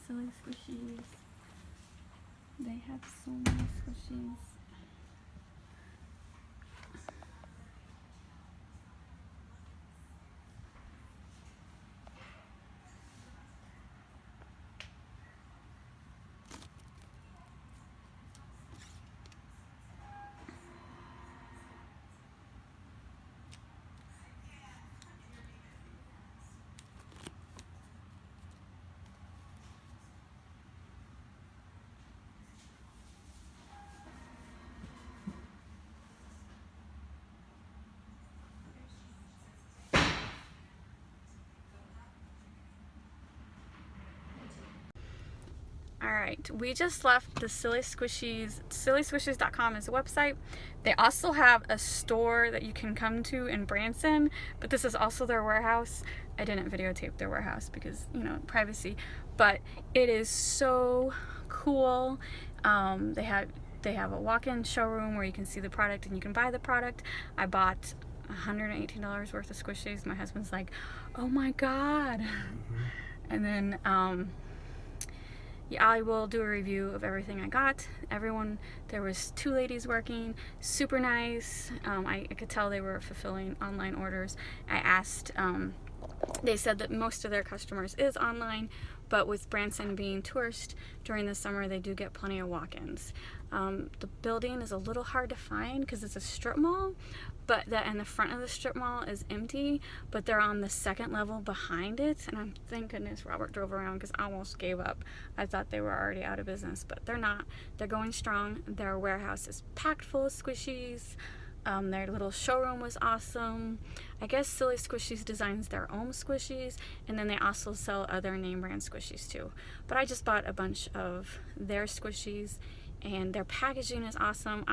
silly squishies. They have so many squishies. Alright, we just left the Silly Squishies. SillySquishies.com is a website. They also have a store that you can come to in Branson, but this is also their warehouse. I didn't videotape their warehouse because, you know, privacy, but it is so cool. They have a walk-in showroom where you can see the product and you can buy the product. I bought $118 worth of squishies. My husband's like, oh my god. And then yeah, I will do a review of everything I got. Everyone, there was 2 ladies working, super nice. I could tell they were fulfilling online orders. I asked, they said that most of their customers is online, but with Branson being tourist during the summer, they do get plenty of walk-ins. The building is a little hard to find because it's a strip mall, but and the front of the strip mall is empty, but they're on the 2nd level behind it. And thank goodness Robert drove around because I almost gave up. I thought they were already out of business, but they're not. They're going strong. Their warehouse is packed full of squishies. Their little showroom was awesome. I guess Silly Squishies designs their own squishies, and then they also sell other name brand squishies too. But I just bought a bunch of their squishies, and their packaging is awesome.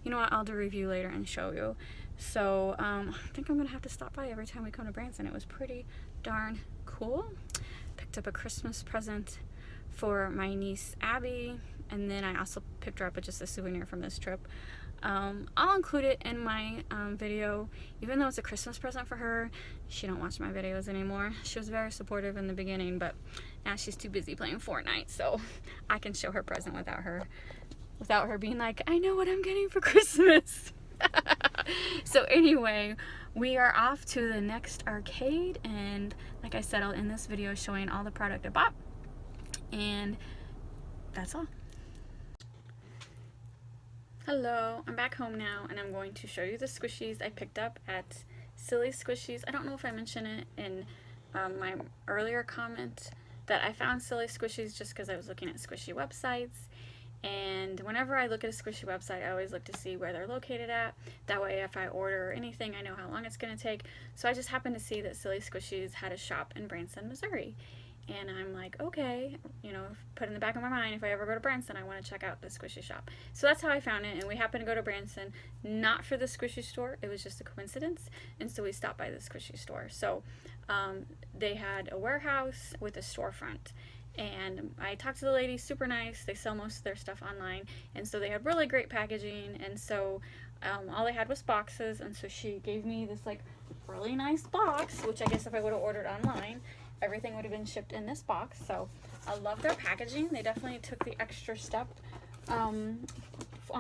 You know what, I'll do a review later and show you. So I think I'm gonna have to stop by every time we come to Branson. It was pretty darn cool. Picked up a Christmas present for my niece Abby, and then I also picked her up just a souvenir from this trip. I'll include it in my video. Even though it's a Christmas present for her, she don't watch my videos anymore. She was very supportive in the beginning, but now she's too busy playing Fortnite, so I can show her present without her being like, I know what I'm getting for Christmas. So anyway, we are off to the next arcade, and like I said, I'll end this video showing all the product I bought, and that's all. Hello, I'm back home now, and I'm going to show you the squishies I picked up at Silly Squishies. I don't know if I mentioned it in my earlier comment that I found Silly Squishies just because I was looking at squishy websites. And whenever I look at a squishy website, I always look to see where they're located at. That way, if I order anything, I know how long it's going to take. So I just happened to see that Silly Squishies had a shop in Branson, Missouri. And I'm like, okay, you know, put in the back of my mind, if I ever go to Branson, I want to check out the squishy shop. So that's how I found it, and we happened to go to Branson, not for the squishy store, it was just a coincidence, and so we stopped by the squishy store. So they had a warehouse with a storefront, and I talked to the lady, super nice. They sell most of their stuff online, and so they had really great packaging, and so all they had was boxes, and so she gave me this like really nice box, which I guess if I would have ordered online, everything would have been shipped in this box. So I love their packaging. They definitely took the extra step on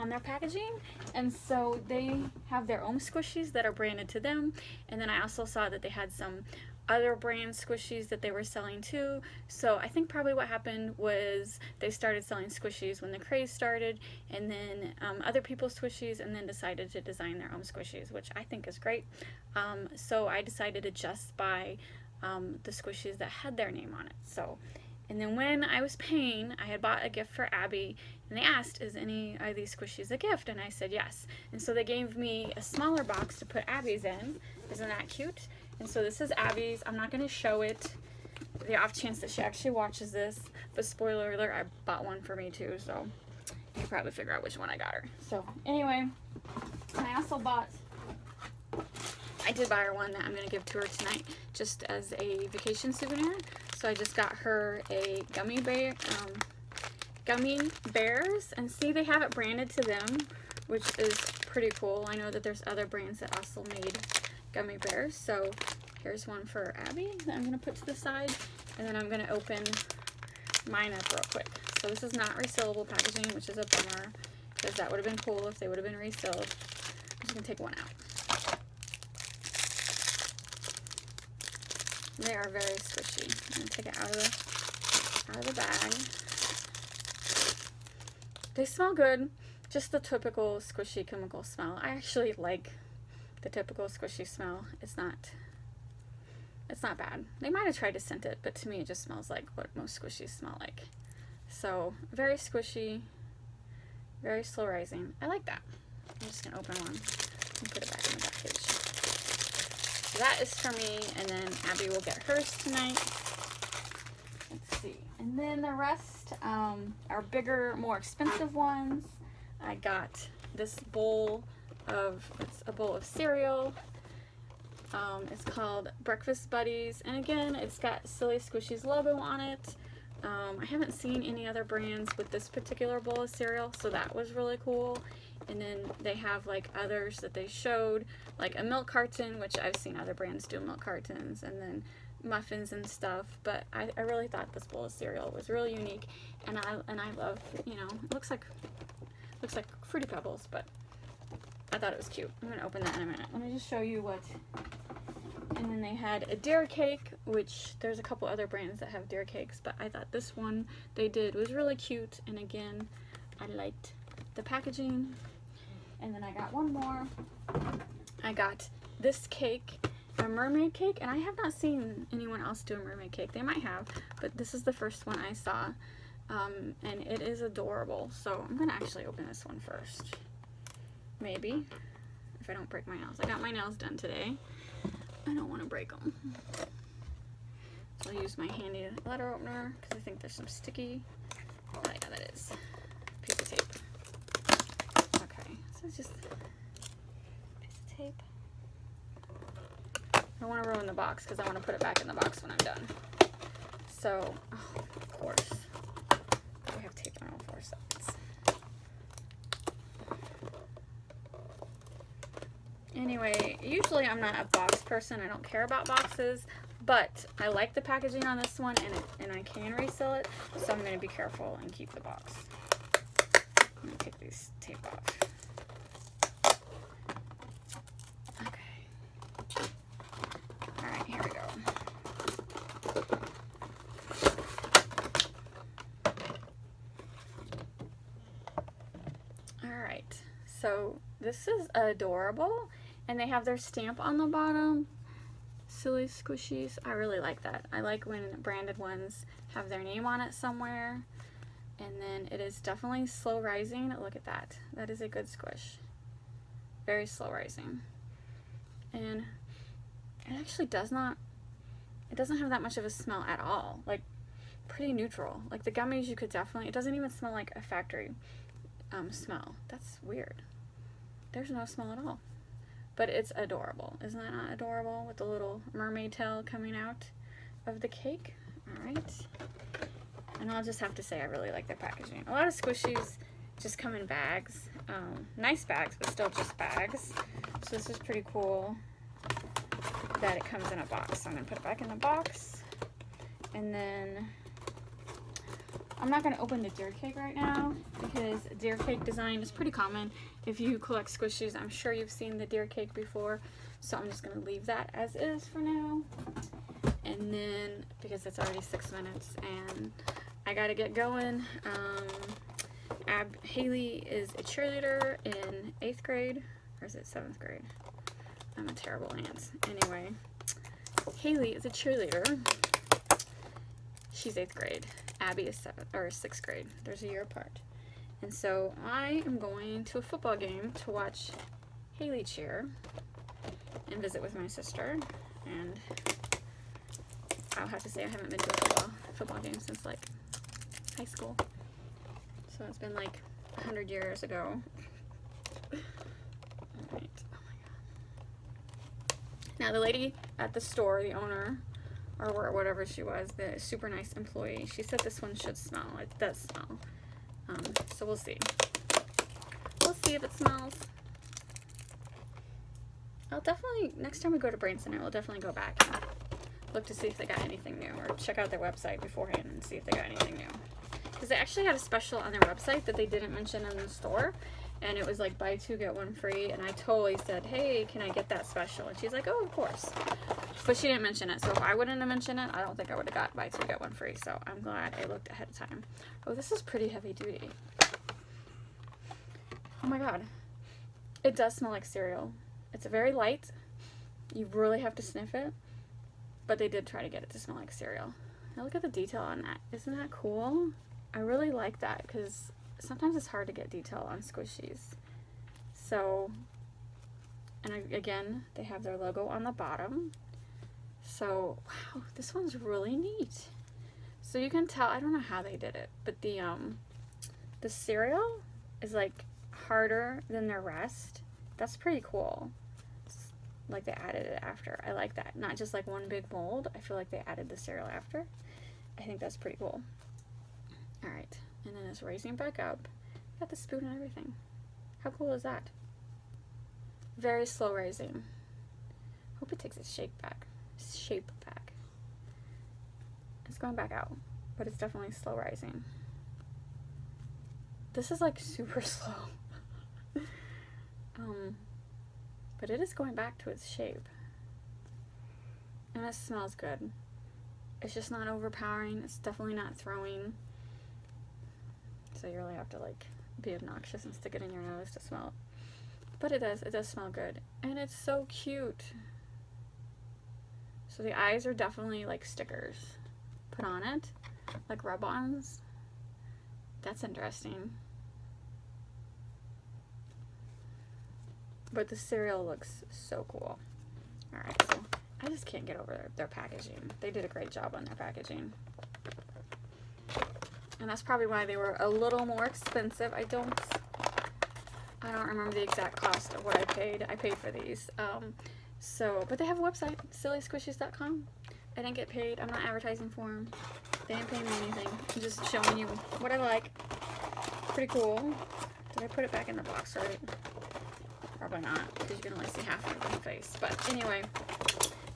their packaging, and so they have their own squishies that are branded to them, and then I also saw that they had some other brand squishies that they were selling too. So I think probably what happened was they started selling squishies when the craze started, and then other people's squishies, and then decided to design their own squishies, which I think is great. So I decided to just buy the squishies that had their name on it. So, and then when I was paying, I had bought a gift for Abby, and they asked, is any of these squishies a gift? And I said yes. And so they gave me a smaller box to put Abby's in. Isn't that cute? And so this is Abby's. I'm not going to show it, the off chance that she actually watches this, but spoiler alert, I bought one for me too, so you can probably figure out which one I got her. So anyway, I also bought, I did buy her one that I'm going to give to her tonight just as a vacation souvenir. So I just got her a gummy bears, and see, they have it branded to them, which is pretty cool. I know that there's other brands that also made gummy bears. So here's one for Abby that I'm going to put to the side, and then I'm going to open mine up real quick. So this is not resealable packaging, which is a bummer, because that would have been cool if they would have been resealed. I'm just gonna take one out. They are very squishy. I'm gonna take it out of the bag. They smell good, just the typical squishy chemical smell. I actually like the typical squishy smell. It's not bad. They might have tried to scent it, but to me it just smells like what most squishies smell like. So very squishy, very slow rising. I like that. I'm just gonna open one and put it back in the package. So that is for me, and then Abby will get hers tonight. Let's see. And then the rest are bigger, more expensive ones. I got this bowl of, it's a bowl of cereal. It's called Breakfast Buddies, and again, it's got Silly Squishies logo on it. I haven't seen any other brands with this particular bowl of cereal, so that was really cool. And then they have like others that they showed, like a milk carton, which I've seen other brands do milk cartons, and then muffins and stuff. But I really thought this bowl of cereal was really unique, and I love, you know, it looks like Fruity Pebbles, but I thought it was cute. I'm gonna open that in a minute. Let me just show you what. And then they had a dare cake, which there's a couple other brands that have dare cakes, but I thought this one they did was really cute. And again, I liked the packaging. And then I got one more. I got this cake, a mermaid cake, and I have not seen anyone else do a mermaid cake. They might have, but this is the first one I saw. And it is adorable. So I'm gonna actually open this one first. Maybe, if I don't break my nails. I got my nails done today. I don't want to break them. So I'll use my handy letter opener because I think there's some sticky. Oh yeah, that is piece of tape. Okay, so it's just a piece of tape. I don't want to ruin the box because I want to put it back in the box when I'm done. So, oh, of course, I have tape on all 4 sides. Anyway, usually I'm not a box person. I don't care about boxes, but I like the packaging on this one, and I can resell it, so I'm going to be careful and keep the box. I'm going to take these tape off. Okay. Alright, here we go. Alright, so this is adorable. And they have their stamp on the bottom. Silly Squishies. I really like that. I like when branded ones have their name on it somewhere. And then it is definitely slow rising. Look at that. That is a good squish. Very slow rising. And it actually doesn't have that much of a smell at all. Like, pretty neutral. Like the gummies you could definitely, it doesn't even smell like a factory smell. That's weird. There's no smell at all. But it's adorable. Isn't that not adorable? With the little mermaid tail coming out of the cake. Alright. And I'll just have to say I really like their packaging. A lot of Squishies just come in bags. Nice bags, but still just bags. So this is pretty cool that it comes in a box. So I'm going to put it back in the box. And then I'm not going to open the deer cake right now because deer cake design is pretty common. If you collect Squishies, I'm sure you've seen the deer cake before. So I'm just going to leave that as is for now. And then, because it's already 6 minutes and I got to get going. Haley is a cheerleader in 8th grade. Or is it 7th grade? I'm a terrible aunt. Anyway, Haley is a cheerleader. She's 8th grade. Abby is 6th grade. There's a year apart. And so I am going to a football game to watch Haley cheer and visit with my sister. And I'll have to say I haven't been to a football game since like high school. So it's been like 100 years ago. Alright. Oh my god. Now the lady at the store, the owner, or whatever she was, the super nice employee, she said this one should smell. It does smell. So we'll see. We'll see if it smells. I'll definitely, next time we go to Branson, I will definitely go back and look to see if they got anything new, or check out their website beforehand and see if they got anything new. Because they actually had a special on their website that they didn't mention in the store, and it was like buy 2 get 1 free, and I totally said, hey, can I get that special? And she's like, oh, of course. But she didn't mention it, so if I wouldn't have mentioned it, I don't think I would have got buy 2 get 1 free. So I'm glad I looked ahead of time. Oh, this is pretty heavy duty. Oh my god. It does smell like cereal. It's very light. You really have to sniff it. But they did try to get it to smell like cereal. Now look at the detail on that. Isn't that cool? I really like that because sometimes it's hard to get detail on Squishies. So, and again, they have their logo on the bottom. So, wow, this one's really neat. So you can tell, I don't know how they did it, but the cereal is like harder than the rest. That's pretty cool. Like they added it after. I like that. Not just like one big mold. I feel like they added the cereal after. I think that's pretty cool. Alright, and then it's raising back up. Got the spoon and everything. How cool is that? Very slow raising. Hope it takes its shape back. It's going back out, but it's definitely slow rising. This is like super slow. But it is going back to its shape. And it smells good. It's just not overpowering. It's definitely not throwing. So you really have to like be obnoxious and stick it in your nose to smell it. But it does smell good. And it's so cute. So the eyes are definitely like stickers put on it, like rub-ons. That's interesting. But the cereal looks so cool. Alright, so I just can't get over their packaging. They did a great job on their packaging. And that's probably why they were a little more expensive. I don't remember the exact cost of what I paid. I paid for these. But they have a website, sillysquishies.com. I didn't get paid. I'm not advertising for them. They didn't pay me anything. I'm just showing you what I like. Pretty cool. Did I put it back in the box right? Probably not, because you can only see half of my face. But anyway,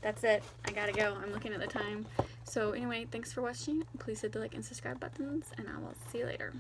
that's it. I gotta go. I'm looking at the time. So anyway, thanks for watching. Please hit the like and subscribe buttons, and I will see you later.